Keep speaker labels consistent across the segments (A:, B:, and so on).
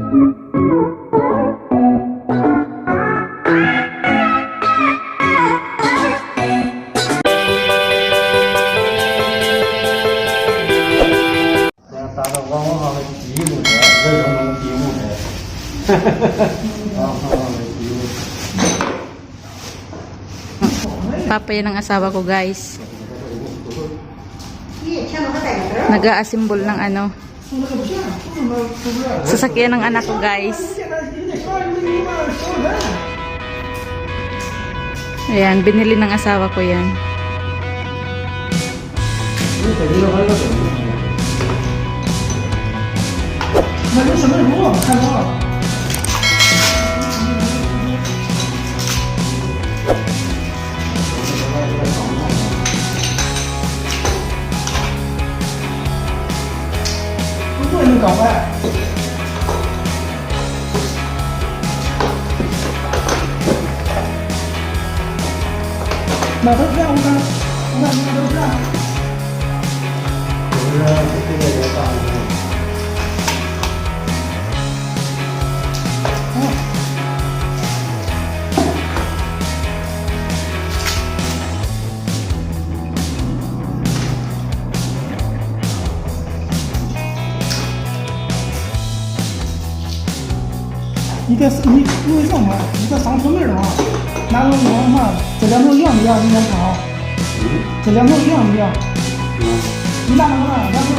A: Papaya ng asawa ko, guys. Nag-a-assemble ng ano, sasakyan ng anak ko, guys. Ayan, binili ng asawa ko yan.
B: 你这你因为什么？你这上出门的话，拿个什么？这两种一样的呀，你看啊，这两种一样的呀。你拿那个两种，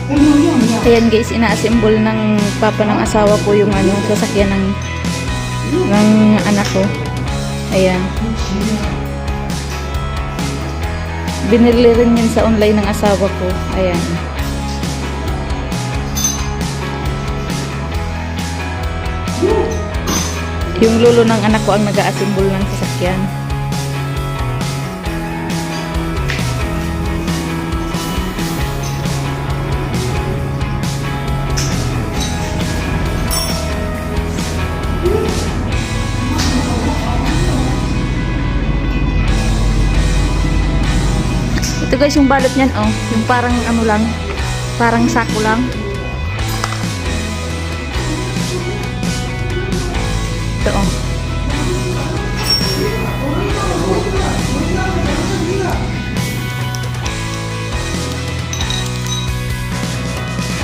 B: 这两种一样的呀。
A: Ayan, guys, ina-assemble ng papa ng asawa ko yung ano, sasakyan ng anak ko. Ayan. Binili rin yun sa online ng asawa ko. Ayan. Yung lolo ng anak ko ang nag-a-assemble ng sasakyan. Ito, guys, yung balot niyan, oh. Yung parang ano lang, parang sako lang. Ito, oh.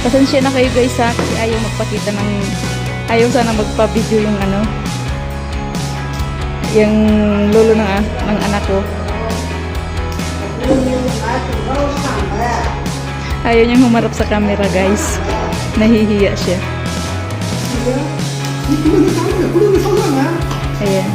A: Pasensya na kayo, guys, ha, kasi ayaw magpakita ng, ayaw sana magpa-video yung ano, yung lolo ng anak ko. Ayaw niyang humarap sa camera, guys. Nahihiya siya. Ayan.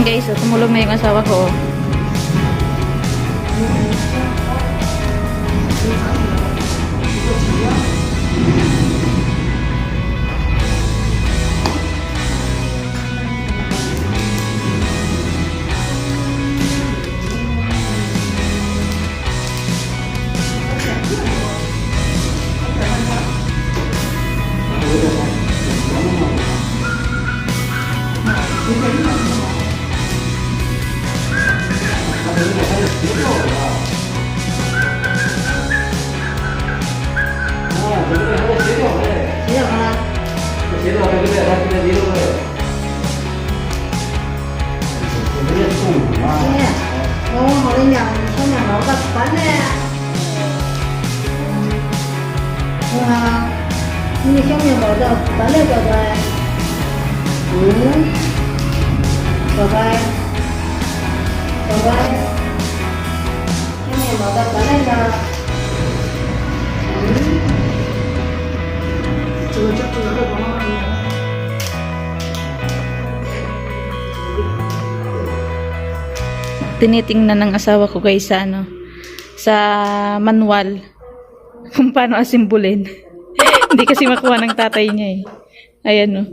A: guys, oh, tumulog na yung asawa ko. Oh. Tinitingnan ng asawa ko guys sa ano, sa manual kung paano asimbulin. Hindi kasi makuha ng tatay niya eh. Ayan oh.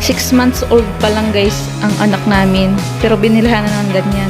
A: Six months old pa lang guys ang anak namin, pero binilhan na ng ganyan.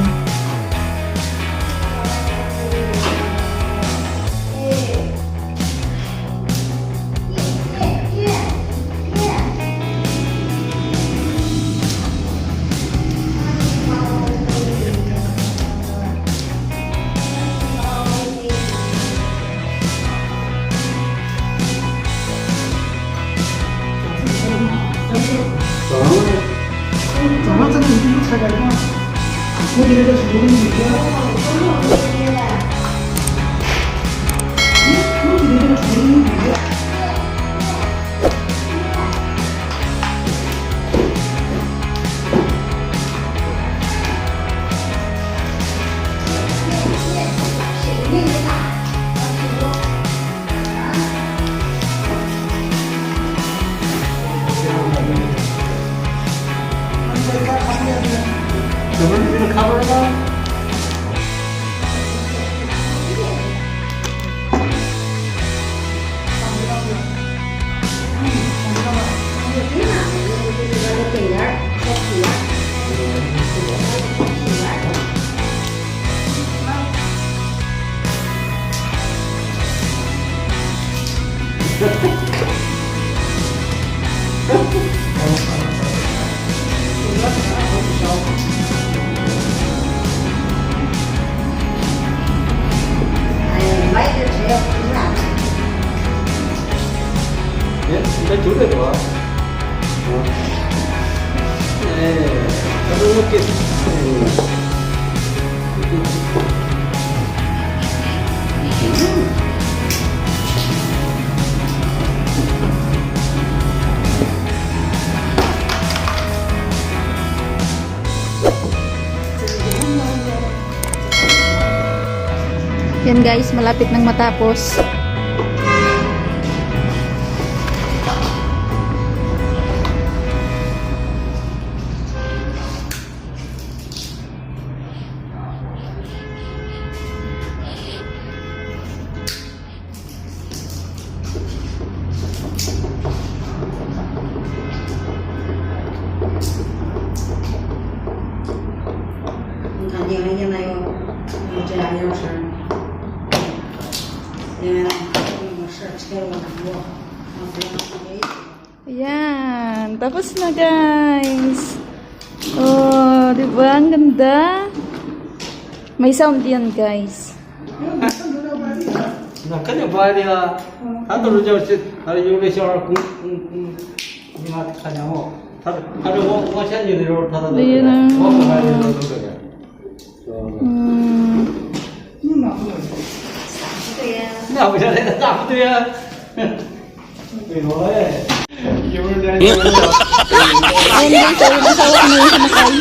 C: Cái chú này của nó kia
A: Yan guys, malapit nang matapos. Ayan, tapos na guys. Oh, di ba? Ang ganda. May sound yan, guys.
C: 那肯定不爱的啊，他都是叫是，他有的小孩你妈看见我，他是我前去的时候，他都我不爱的都这个，是吧？
A: 嗯，
C: 那不晓得，咋不对呀？对头嘞，一会儿再说。
A: Ayan guys, so yung asawa ko na yung sumakay.